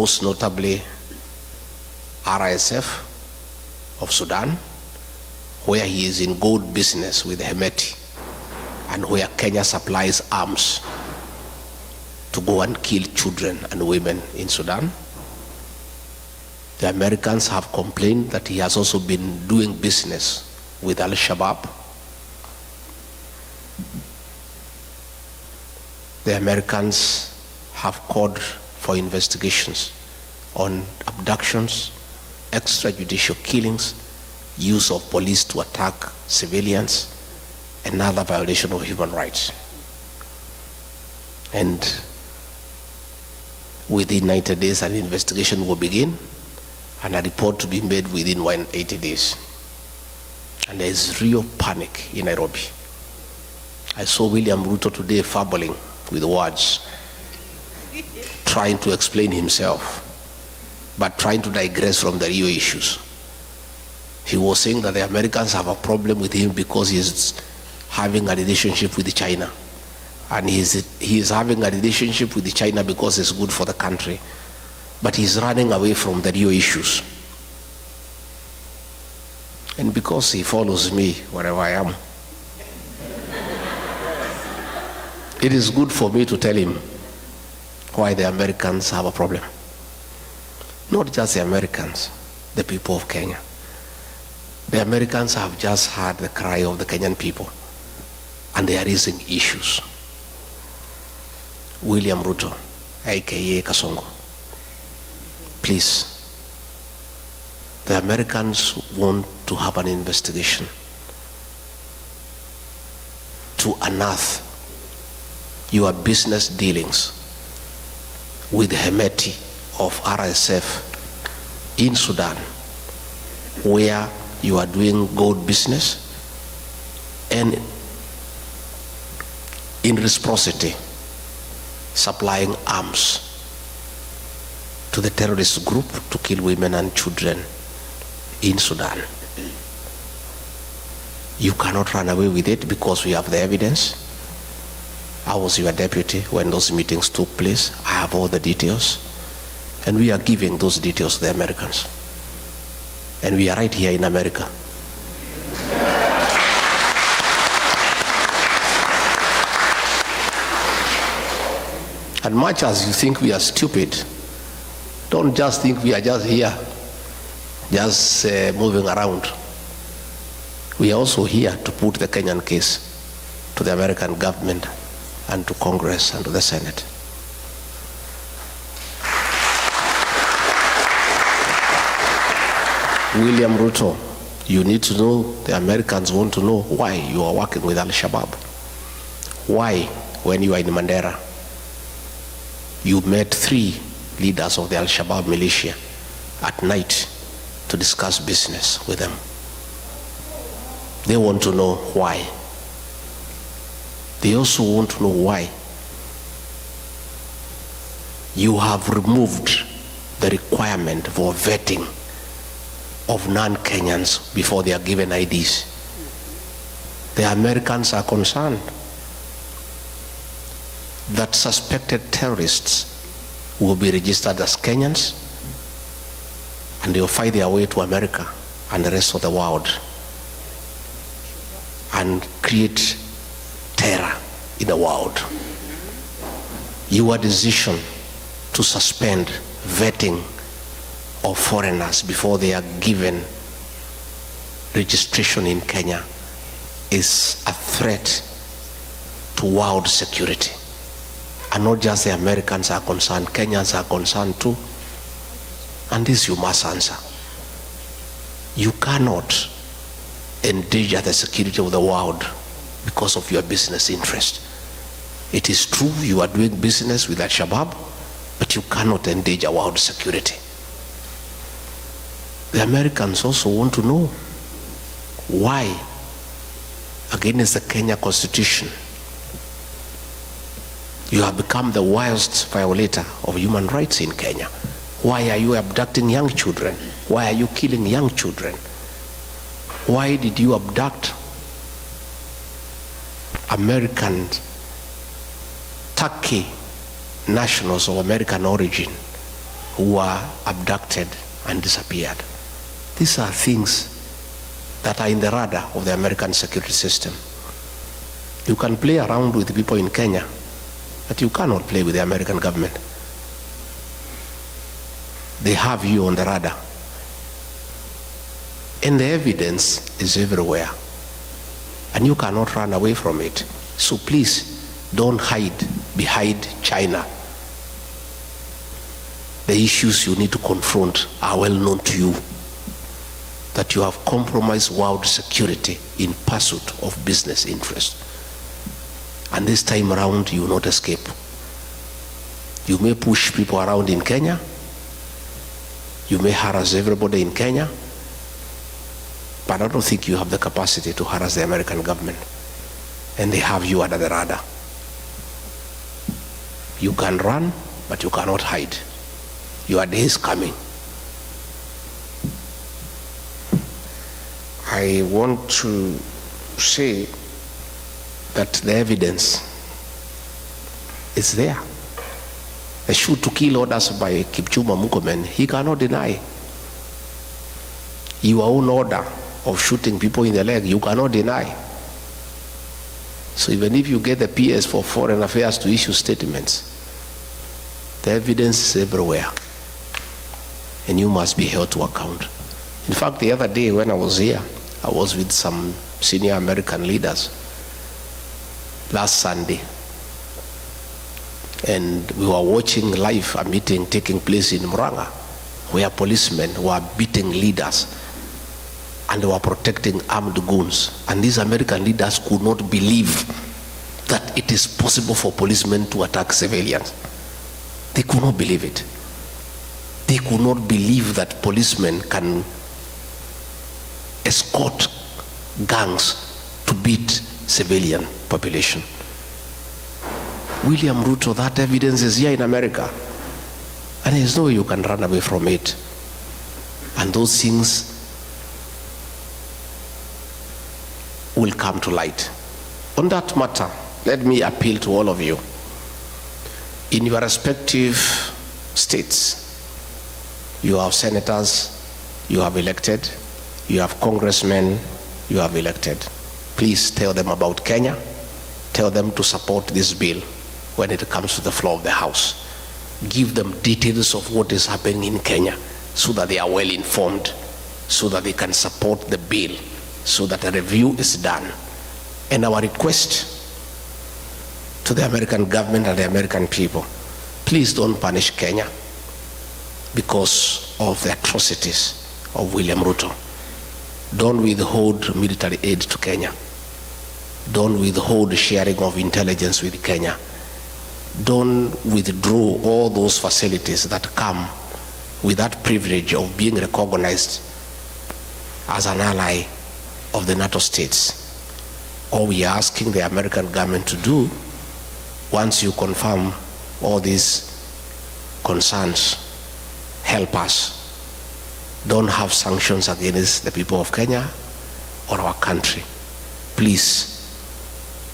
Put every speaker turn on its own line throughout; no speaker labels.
most notably RSF of Sudan, where he is in gold business with Hemeti, and where Kenya supplies arms to go and kill children and women in Sudan. The Americans have complained that he has also been doing business with Alshabab. The Americans have called for investigations on abductions, extrajudicial killings, use of police to attack civilians, and other violation of human rights. And within 90 days, an investigation will begin and a report to be made within 180 days. And there is real panic in Nairobi. I saw William Ruto today fumbling with words, trying to explain himself, but trying to digress from the real issues. He was saying that the Americans have a problem with him because he is having a relationship with China. And he is having a relationship with China because it's good for the country. But he's running away from the real issues. And because he follows me wherever I am, it is good for me to tell him why the Americans have a problem. Not just the Americans, the people of Kenya. The Americans have just heard the cry of the Kenyan people, and they are raising issues. William Ruto, aka Kasongo, please, the Americans want to have an investigation to unearth your business dealings with Hemeti of RSF in Sudan, where you are doing gold business, and in reciprocity supplying arms to the terrorist group to kill women and children in Sudan. You cannot run away with it because we have the evidence. I was your deputy when those meetings took place. I have all the details, and we are giving those details to the Americans. And we are right here in America. And much as you think we are stupid, don't just think we are just here, just moving around. We are also here to put the Kenyan case to the American government and to Congress and to the Senate. William Ruto, you need to know, the Americans want to know why you are working with Alshabab. Why, when you are in Mandera, you met 3 leaders of the Alshabab militia at night to discuss business with them. They want to know why. They also want to know why you have removed the requirement for vetting of non-Kenyans before they are given IDs. The Americans are concerned that suspected terrorists will be registered as Kenyans, and they will find their way to America and the rest of the world and create terror in the world. Your decision to suspend vetting of foreigners before they are given registration in Kenya is a threat to world security. And not just the Americans are concerned, Kenyans are concerned too. And this you must answer. You cannot endanger the security of the world because of your business interest. It is true you are doing business with Alshabab, but you cannot endanger world security. The Americans also want to know why, against the Kenya Constitution, you have become the worst violator of human rights in Kenya. Why are you abducting young children? Why are you killing young children? Why did you abduct American, Turkey nationals of American origin who were abducted and disappeared. These are things that are in the radar of the American security system. You can play around with people in Kenya, but you cannot play with the American government. They have you on the radar. And the evidence is everywhere. And you cannot run away from it. So please, don't hide behind China. The issues you need to confront are well known to you. That you have compromised world security in pursuit of business interest. And this time around, you will not escape. You may push people around in Kenya. You may harass everybody in Kenya. But I don't think you have the capacity to harass the American government. And they have you under the radar. You can run, but you cannot hide. Your day is coming. I want to say that the evidence is there. The shoot to kill orders by Kipchumba Murkomen, he cannot deny. Your own order of shooting people in the leg, you cannot deny. So even if you get the PS for Foreign Affairs to issue statements, the evidence is everywhere. And you must be held to account. In fact, the other day when I was here, I was with some senior American leaders last Sunday. And we were watching live a meeting taking place in Muranga, where policemen were beating leaders and they were protecting armed goons. And these American leaders could not believe that it is possible for policemen to attack civilians. They could not believe it. They could not believe that policemen can escort gangs to beat civilian population. William Ruto, that evidence is here in America. And there's no way you can run away from it. And those things will come to light. On that matter, let me appeal to all of you. In your respective states, you have senators, you have elected, you have congressmen, you have elected. Please tell them about Kenya. Tell them to support this bill when it comes to the floor of the House. Give them details of what is happening in Kenya so that they are well informed, so that they can support the bill, so that a review is done. And our request to the American government and the American people, please don't punish Kenya because of the atrocities of William Ruto. Don't withhold military aid to Kenya. Don't withhold sharing of intelligence with Kenya. Don't withdraw all those facilities that come with that privilege of being recognized as an ally of the NATO states. All we are asking the American government to do, once you confirm all these concerns, help us. Don't have sanctions against the people of Kenya or our country. Please,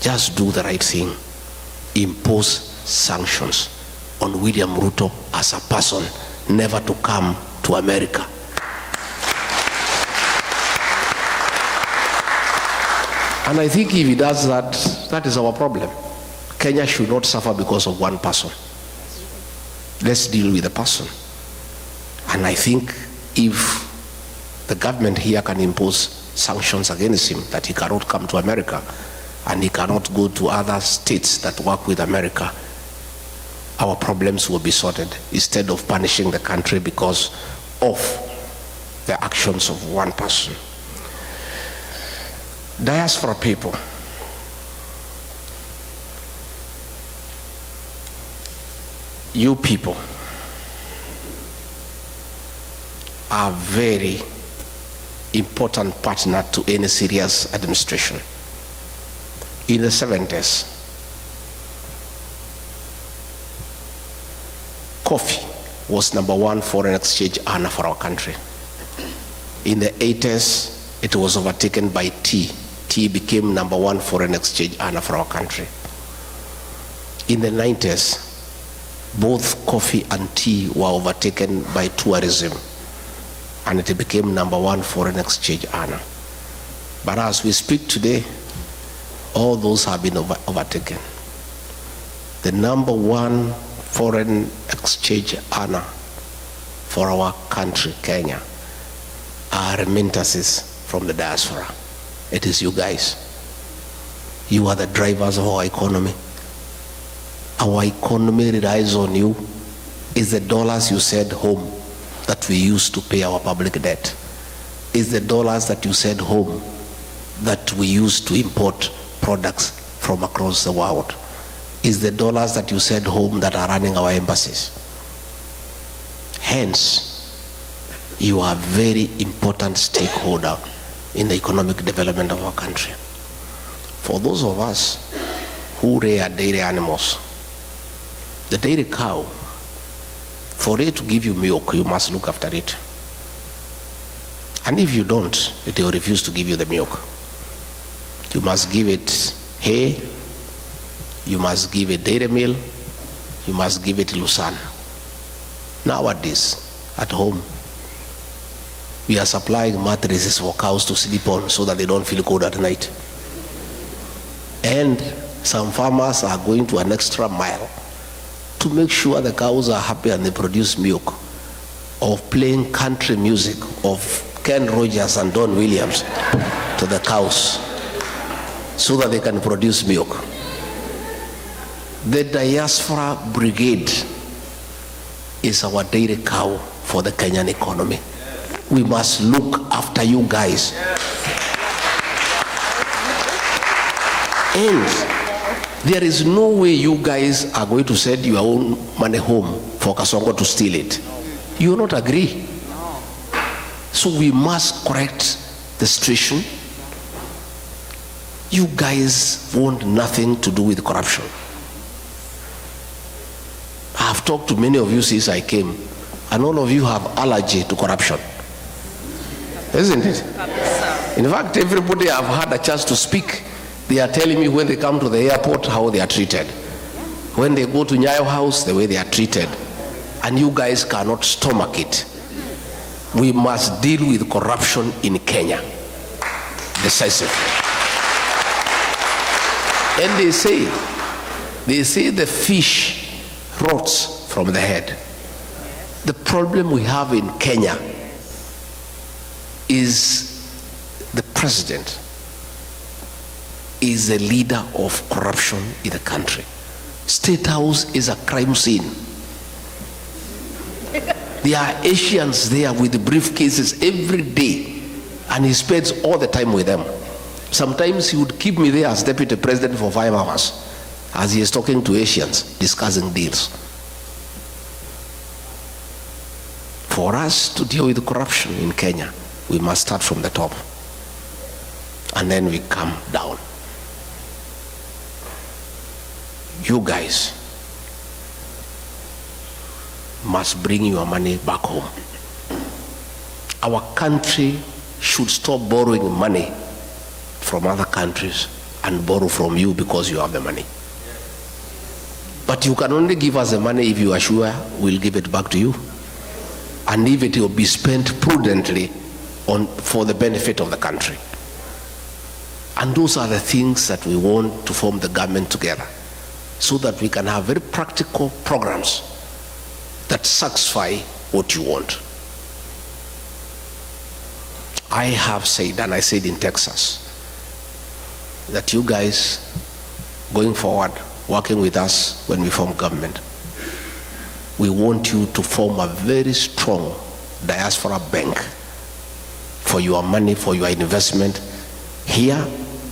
just do the right thing. Impose sanctions on William Ruto as a person, never to come to America. And I think if he does that, that is our problem. Kenya should not suffer because of one person. Let's deal with the person. And I think if the government here can impose sanctions against him, that he cannot come to America and he cannot go to other states that work with America, our problems will be sorted instead of punishing the country because of the actions of one person. Diaspora people, you people are very important partner to any serious administration. In the 70s, coffee was #1 foreign exchange earner for our country. In the 80s, it was overtaken by tea. Tea became #1 foreign exchange earner for our country. In the 90s, both coffee and tea were overtaken by tourism, and it became #1 foreign exchange earner. But as we speak today, all those have been overtaken. The #1 foreign exchange earner for our country, Kenya, are remittances from the diaspora. It is you guys. You are the drivers of our economy. Our economy relies on you. It's the dollars you send home that we use to pay our public debt. It's the dollars that you send home that we use to import products from across the world. It's the dollars that you send home that are running our embassies. Hence, you are a very important stakeholder in the economic development of our country. For those of us who rear dairy animals, the dairy cow, for it to give you milk, you must look after it. And if you don't, it will refuse to give you the milk. You must give it hay, you must give it dairy meal, you must give it lucerne. Nowadays, at home, we are supplying mattresses for cows to sleep on so that they don't feel cold at night. And some farmers are going to an extra mile to make sure the cows are happy and they produce milk, of playing country music of Ken Rogers and Don Williams to the cows so that they can produce milk. The diaspora brigade is our dairy cow for the Kenyan economy. We must look after you guys. And there is no way you guys are going to send your own money home for Kasongo to steal it. You will not agree. So we must correct the situation. You guys want nothing to do with corruption. I have talked to many of you since I came, and all of you have allergy to corruption. Isn't it? In fact, everybody I've had a chance to speak, they are telling me when they come to the airport how they are treated. When they go to Nyayo House, the way they are treated. And you guys cannot stomach it. We must deal with corruption in Kenya decisively. And they say the fish rots from the head. The problem we have in Kenya is the president is a leader of corruption in the country. State House is a crime scene. There are Asians there with the briefcases every day, and he spends all the time with them. Sometimes he would keep me there as deputy president for 5 hours as he is talking to Asians, discussing deals. For us to deal with corruption in Kenya, we must start from the top, and then we come down. You guys must bring your money back home. Our country should stop borrowing money from other countries and borrow from you because you have the money. But you can only give us the money if you are sure we'll give it back to you, and if it will be spent prudently for the benefit of the country. And those are the things that we want to form the government together, so that we can have very practical programs that satisfy what you want. I have said, and I said in Texas, that you guys, going forward, working with us when we form government, we want you to form a very strong diaspora bank for your money, for your investment here,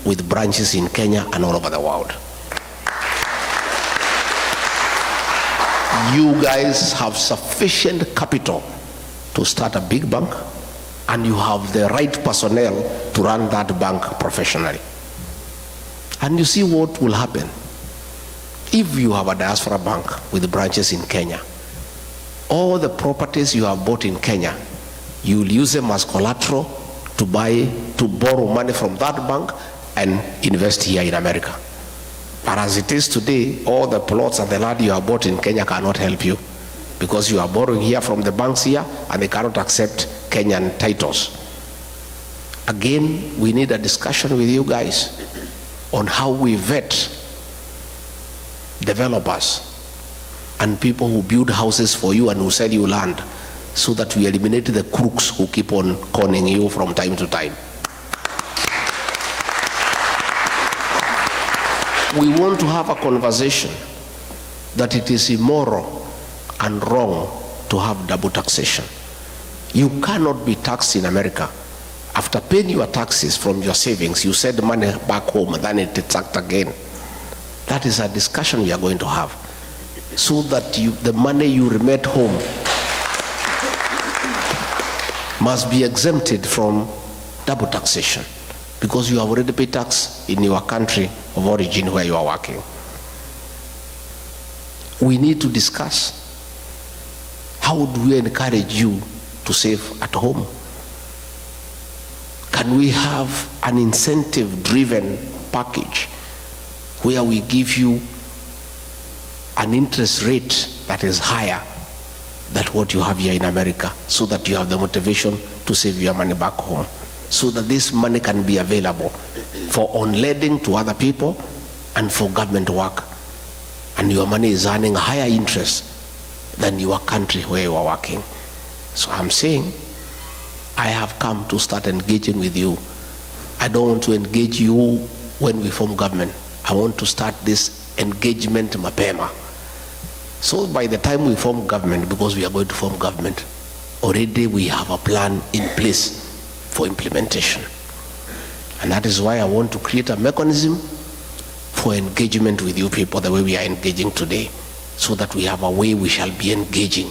with branches in Kenya and all over the world. You guys have sufficient capital to start a big bank, and you have the right personnel to run that bank professionally. And you see what will happen if you have a diaspora bank with branches in Kenya. All the properties you have bought in Kenya, you will use them as collateral to borrow money from that bank and invest here in America. But as it is today, all the plots and the land you have bought in Kenya cannot help you, because you are borrowing here from the banks here and they cannot accept Kenyan titles. Again, we need a discussion with you guys on how we vet developers and people who build houses for you and who sell you land, so that we eliminate the crooks who keep on conning you from time to time. We want to have a conversation that it is immoral and wrong to have double taxation. You cannot be taxed in America. After paying your taxes from your savings, you send money back home and then it is taxed again. That is a discussion we are going to have, so that the money you remit home must be exempted from double taxation, because you have already paid tax in your country of origin where you are working. We need to discuss, how do we encourage you to save at home? Can we have an incentive-driven package where we give you an interest rate that is higher than what you have here in America, so that you have the motivation to save your money back home, so that this money can be available for on-lending to other people and for government work, and your money is earning higher interest than your country where you are working. So I'm saying, I have come to start engaging with you. I don't want to engage you when we form government. I want to start this engagement mapema. So by the time we form government, because we are going to form government, already we have a plan in place for implementation. And that is why I want to create a mechanism for engagement with you people the way we are engaging today, so that we have a way we shall be engaging,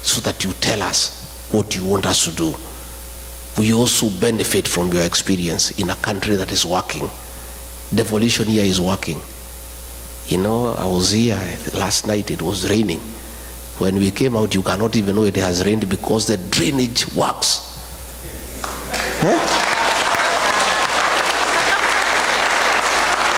so that you tell us what you want us to do. We also benefit from your experience in a country that is working. Devolution here is working. You know, I was here last night, it was raining. When we came out, you cannot even know it has rained, because the drainage works. Huh?